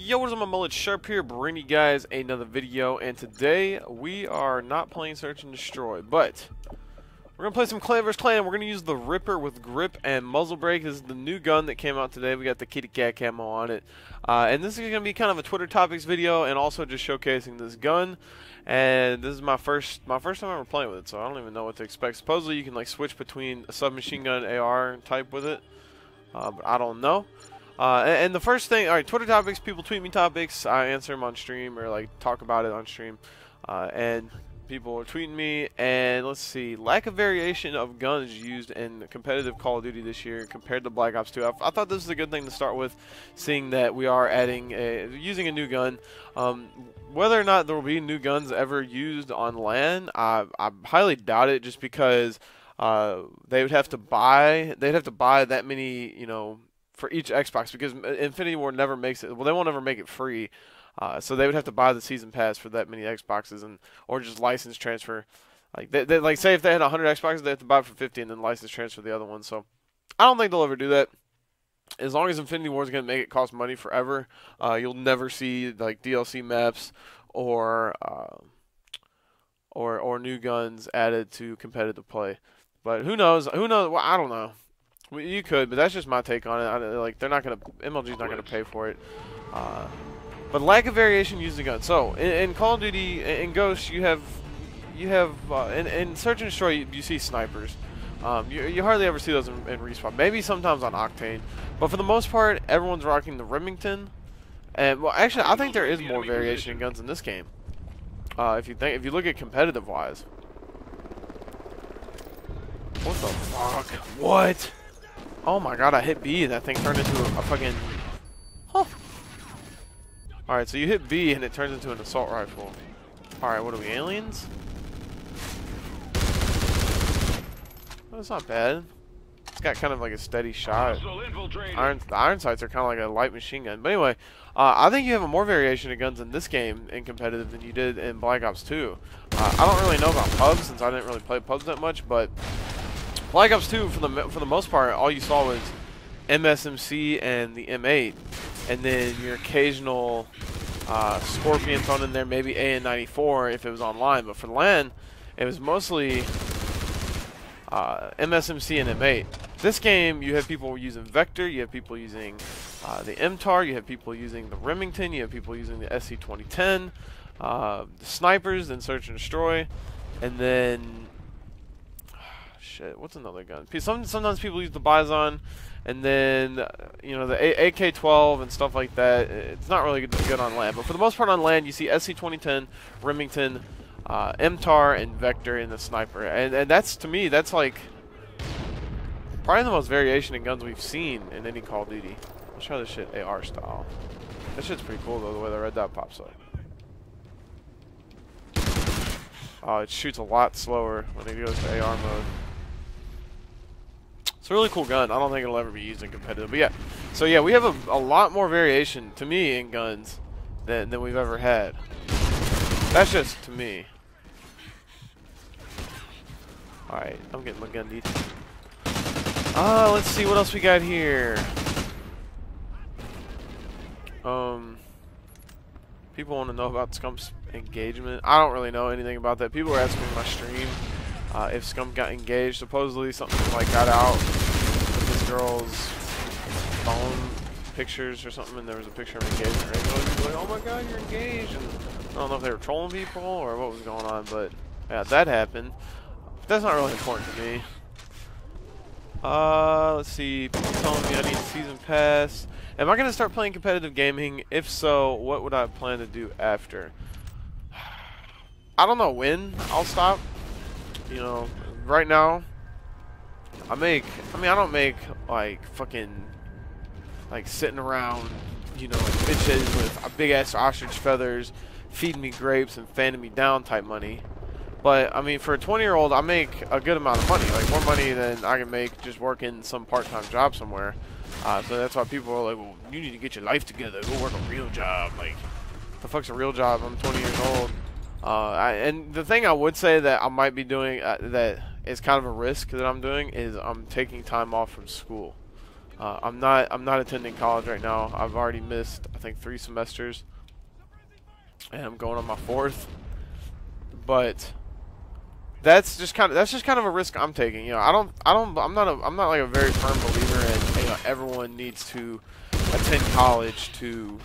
Yo, what is up, my mullet Sharp here, bringing you guys another video, and today we are not playing Search and Destroy, but we're going to play some Clan vs. Clan. We're going to use the Ripper with grip and muzzle brake. This is the new gun that came out today. We got the kitty cat camo on it, and this is going to be kind of a Twitter topics video, and also just showcasing this gun. And this is my first time ever playing with it, so I don't even know what to expect. Supposedly you can like switch between a submachine gun AR type with it, but I don't know. And the first thing, alright, Twitter topics, people tweet me topics, I answer them on stream, or like talk about it on stream, and people are tweeting me, and let's see, lack of variation of guns used in competitive Call of Duty this year compared to Black Ops 2. I thought this was a good thing to start with, seeing that we are using a new gun. Whether or not there will be new guns ever used on LAN, I highly doubt it, just because they'd have to buy that many, you know, for each Xbox, because Infinity Ward never makes it. Well, they won't ever make it free, so they would have to buy the season pass for that many Xboxes, or just license transfer. Like they like, say if they had 100 Xboxes, they have to buy it for 50 and then license transfer the other one. So I don't think they'll ever do that. As long as Infinity Ward is going to make it cost money forever, you'll never see like DLC maps or new guns added to competitive play. But who knows? Who knows? Well, I don't know. Well, you could, but that's just my take on it. Like, they're not gonna, MLG's not gonna pay for it. But lack of variation using the gun. So in Call of Duty, in Ghost, you have in Search and Destroy, you see snipers. You hardly ever see those in Respawn. Maybe sometimes on Octane, but for the most part, everyone's rocking the Remington. And well, actually, I think there is more variation in guns in this game. If you look at competitive wise. What the fuck? What? Oh my god, I hit B and that thing turned into a fucking... Huh. Alright, so you hit B and it turns into an assault rifle. Alright, what are we, aliens? Well, that's not bad. It's got kind of like a steady shot. The iron sights are kind of like a light machine gun. But anyway, I think you have a more variation of guns in this game in competitive than you did in Black Ops 2. I don't really know about pubs, since I didn't really play pubs that much, but Black Ops 2, for the most part, all you saw was MSMC and the M8, and then your occasional Scorpion thrown in there, maybe AN-94 if it was online. But for LAN, it was mostly MSMC and M8. This game, you have people using Vector, you have people using the MTAR, you have people using the Remington, you have people using the SC-2010, the snipers, then Search and Destroy, and then... Shit, what's another gun? Sometimes people use the Bison, and then you know, the AK-12 and stuff like that. It's not really good on LAN, but for the most part on LAN, you see SC-2010, Remington, MTAR, and Vector in the sniper, and that's, to me, that's like probably the most variation in guns we've seen in any Call of Duty. Let's try this shit AR style. That shit's pretty cool though, the way the red dot pops up. Oh, it shoots a lot slower when it goes to AR mode. It's a really cool gun. I don't think it'll ever be used in competitive. But yeah, so yeah, we have a lot more variation, to me, in guns than we've ever had. That's just to me. Alright, I'm getting my gun detail. Let's see what else we got here. People want to know about Scump's engagement. I don't really know anything about that. People were asking me in my stream if Scump got engaged. Supposedly something like got out with this girl's phone pictures or something, and there was a picture of engagement. Right? People were like, oh my god, you're engaged. And I don't know if they were trolling people or what was going on, but yeah, that happened. But that's not really important to me. Let's see. People telling me I need a season pass. Am I going to start playing competitive gaming? If so, what would I plan to do after? I don't know when I'll stop. You know, right now, I don't make, like, fucking, like, sitting around, you know, like bitches with big-ass ostrich feathers, feeding me grapes and fanning me down type money. But, I mean, for a 20-year-old, I make a good amount of money. Like, more money than I can make just working some part-time job somewhere. So that's why people are like, well, you need to get your life together. Go work a real job. Like, the fuck's a real job? I'm 20 years old. And the thing I would say that I might be doing that is kind of a risk that I'm doing is I'm taking time off from school. I'm not attending college right now. I've already missed, I think, 3 semesters, and I'm going on my 4th. But that's just kind of a risk I'm taking. You know, I'm not like a very firm believer in, you know, everyone needs to attend college to,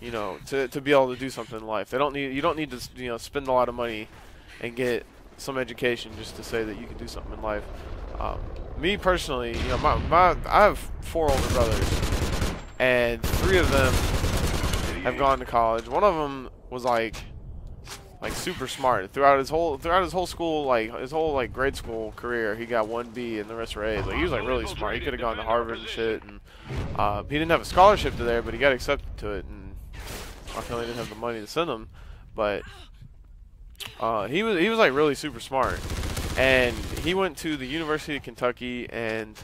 you know, to be able to do something in life. You don't need to, you know, spend a lot of money and get some education just to say that you can do something in life. Me personally, you know, I have 4 older brothers, and 3 of them have gone to college. One of them was like super smart throughout his whole school, like his whole like grade school career. He got 1 B and the rest were A's. Like, he was like really smart. He could have gone to Harvard and shit, and he didn't have a scholarship to there, but he got accepted to it, and I feel he didn't have the money to send him. But he was like really super smart, and he went to the University of Kentucky, and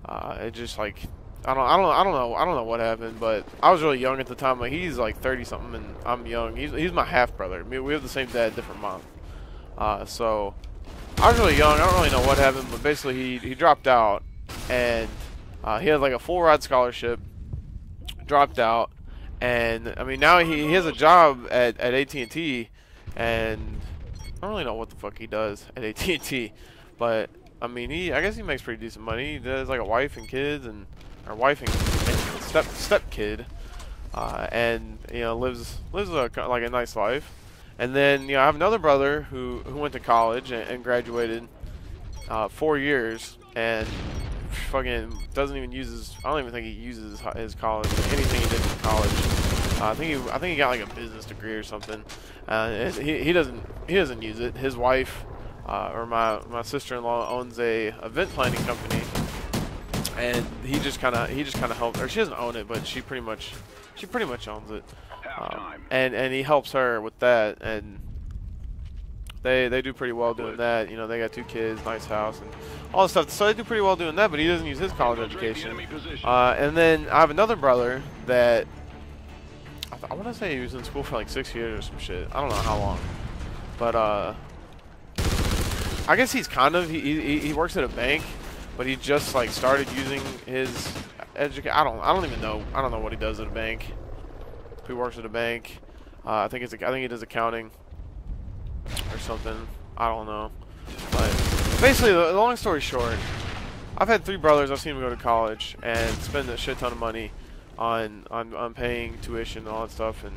it just like I don't know what happened, but I was really young at the time. Like, he's like 30 something and I'm young. He's my half brother. I mean, we have the same dad, different mom. So I was really young. I don't really know what happened, but basically he dropped out, and he had like a full ride scholarship, dropped out, and I mean, now he has a job at AT&T, and I don't really know what the fuck he does at AT&T, but I mean, I guess he makes pretty decent money. He has like a wife and kids, and our wife and step kid, and you know, lives like a nice life. And then, you know, I have another brother who went to college and graduated 4 years, and fucking doesn't even use his. I don't even think he uses his college, anything he did in college. I think he got like a business degree or something. He doesn't use it. His wife, or my sister-in-law, owns a event planning company, and he just kind of helps her. She doesn't own it, but she pretty much owns it. And he helps her with that, and they do pretty well doing that. You know, they got 2 kids, nice house, and all this stuff. So they do pretty well doing that, but he doesn't use his college education. And then I have another brother that I want to say he was in school for like 6 years or some shit. I don't know how long, but I guess he's kind of he works at a bank, but he just like started using his education. I don't even know. I don't know what he does at a bank. He works at a bank. I think he does accounting or something. I don't know. But basically, the long story short, I've had 3 brothers. I've seen them go to college and spend a shit ton of money on paying tuition and all that stuff, and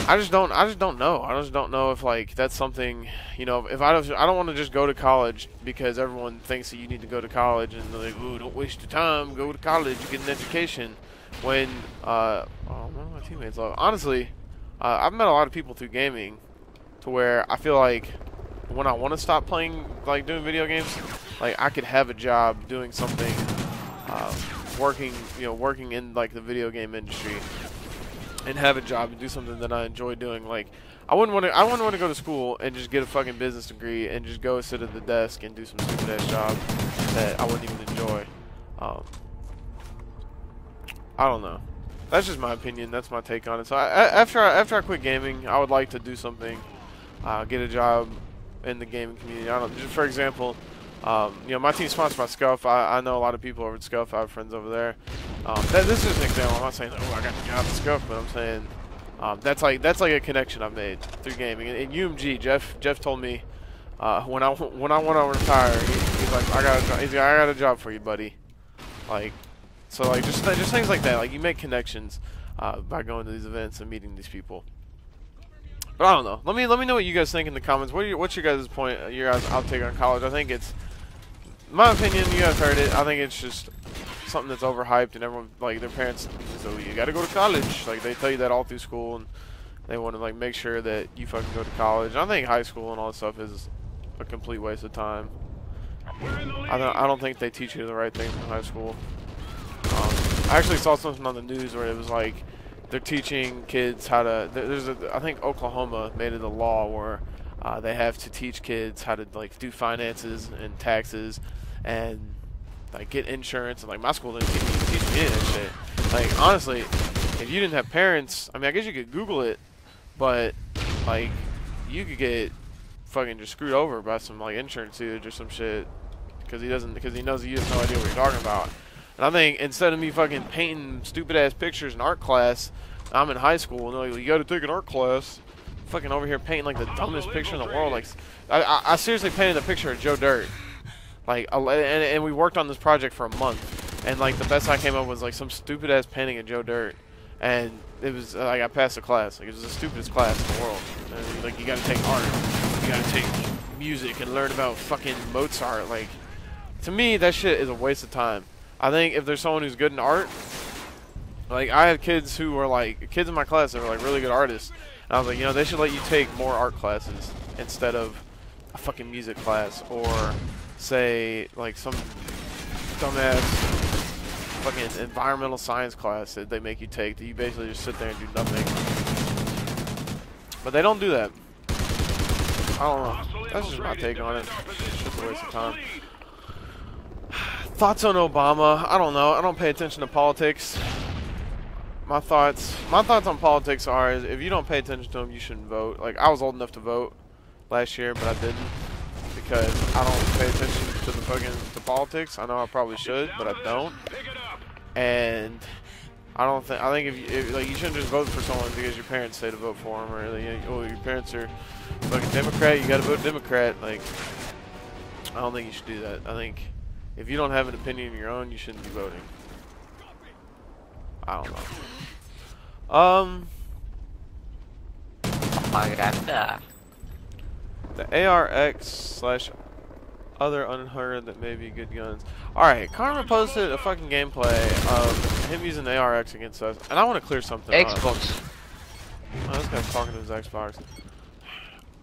I just don't know. I just don't know if like that's something, you know, if I don't want to just go to college because everyone thinks that you need to go to college, and they're like, ooh, don't waste your time, go to college, get an education. When oh, none of my teammates love. Honestly, I've met a lot of people through gaming to where I feel like when I want to stop playing, like doing video games, like I could have a job doing something, working in like the video game industry, and have a job and do something that I enjoy doing. Like, I wouldn't want to go to school and just get a fucking business degree and just go sit at the desk and do some stupid ass job that I wouldn't even enjoy. I don't know. That's just my opinion. That's my take on it. So after I quit gaming, I would like to do something, get a job in the gaming community. Just for example, you know, my team's sponsored by Scump. I know a lot of people over at Scump. I have friends over there. This is an example. I'm not saying, oh, I got the job at Scump, but I'm saying that's like a connection I've made through gaming. And UMG, Jeff told me when I want to retire, he's like, I got a job for you, buddy. Like. So like just things like that, like you make connections by going to these events and meeting these people. But I don't know. Let me know what you guys think in the comments. What's your guys' point? Your guys' outtake on college? I think it's, in my opinion, you guys heard it. I think it's just something that's overhyped, and everyone, like their parents, so you got to go to college. Like they tell you that all through school, and they want to like make sure that you fucking go to college. And I think high school and all that stuff is a complete waste of time. I don't think they teach you the right things in high school. I actually saw something on the news where it was like they're teaching kids how to. I think Oklahoma made it a law where they have to teach kids how to like do finances and taxes and like get insurance. And like my school didn't teach me any of that shit. Like honestly, if you didn't have parents, I mean, I guess you could Google it, but like you could get fucking just screwed over by some like insurance dude or some shit because he knows you have no idea what you're talking about. And I think instead of me fucking painting stupid ass pictures in art class, I'm in high school and they're like, you gotta take an art class. Fucking over here painting like the dumbest picture in the world. Like, I seriously painted a picture of Joe Dirt. Like, and we worked on this project for a month, and like the best I came up was like some stupid ass painting of Joe Dirt, and it was like I passed the class. Like, it was the stupidest class in the world. And, like, you gotta take art, you gotta take music and learn about fucking Mozart. Like, to me, that shit is a waste of time. I think if there's someone who's good in art, like I had kids who were like kids in my class that were like really good artists, and I was like, you know, they should let you take more art classes instead of a fucking music class, or say like some dumbass fucking environmental science class that they make you take that you basically just sit there and do nothing. But they don't do that. I don't know. That's just my take on it. It's just a waste of time. Thoughts on Obama? I don't know. I don't pay attention to politics. My thoughts on politics are: is if you don't pay attention to them, you shouldn't vote. Like, I was old enough to vote last year, but I didn't because I don't pay attention to the fucking politics. I know I probably should, but I don't. And I think if like you shouldn't just vote for someone because your parents say to vote for them, or your parents are fucking Democrat, you got to vote Democrat. Like, I don't think you should do that. I think if you don't have an opinion of your own, you shouldn't be voting. I don't know. The ARX / other unheard that may be good guns. Alright, Karma posted a fucking gameplay of him using the ARX against us, and I want to clear something Xbox. up. Oh, this guy's talking to his Xbox.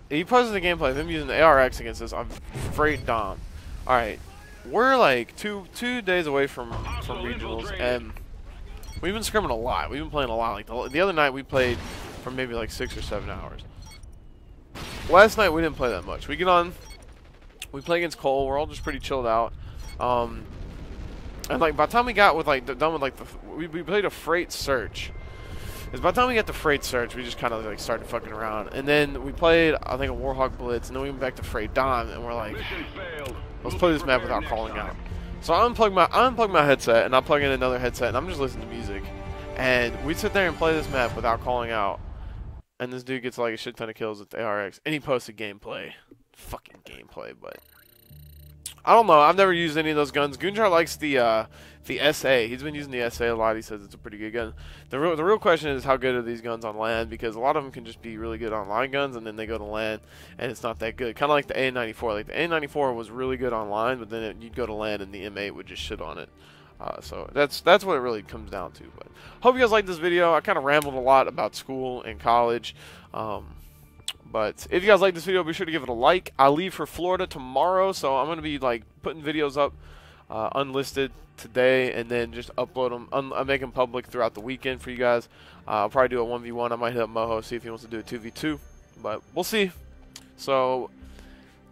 He posted a gameplay of him using the ARX against us on Freight Dom. Alright, we're like two days away from regionals, and we've been scrimming a lot. We've been playing a lot. Like the other night, we played for maybe like 6 or 7 hours. Last night we didn't play that much. We get on, we play against Cole. We're all just pretty chilled out. And like by the time we got with like done with like we played a freight search. Because by the time we got to freight search, we just kind of like started fucking around. And then we played I think a Warhawk Blitz, and then we went back to Freight Dom, and we're like, let's play this map without calling out. So I unplug my headset, and I plug in another headset, and I'm just listening to music. And we sit there and play this map without calling out. And this dude gets like a shit ton of kills with the ARX, and he posted gameplay. Fucking gameplay, but I don't know. I've never used any of those guns. Goonjar likes the SA. He's been using the SA a lot. He says it's a pretty good gun. The real question is how good are these guns on land, because a lot of them can just be really good online guns, and then they go to land and it's not that good. Kind of like the A94. Like the A94 was really good online, but then you'd go to land and the M8 would just shit on it. So that's what it really comes down to. But hope you guys like this video. I kind of rambled a lot about school and college. But if you guys like this video, be sure to give it a like. I leave for Florida tomorrow, so I'm going to be like putting videos up unlisted today, and then just upload them, make them public throughout the weekend for you guys. I'll probably do a 1v1. I might hit up Moho, see if he wants to do a 2v2, but we'll see. So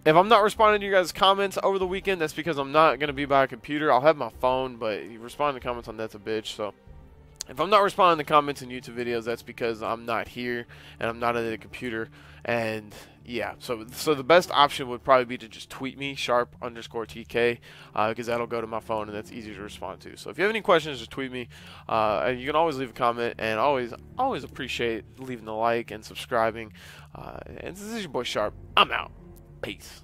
if I'm not responding to you guys' comments over the weekend, that's because I'm not going to be by a computer. I'll have my phone, but you respond to comments on that's a bitch. So if I'm not responding to comments in YouTube videos, that's because I'm not here and I'm not at a computer. And yeah, so the best option would probably be to just tweet me, #_TK, because that'll go to my phone and that's easier to respond to. So if you have any questions, just tweet me. And you can always leave a comment, and always appreciate leaving a like and subscribing. And this is your boy Sharp. I'm out. Peace.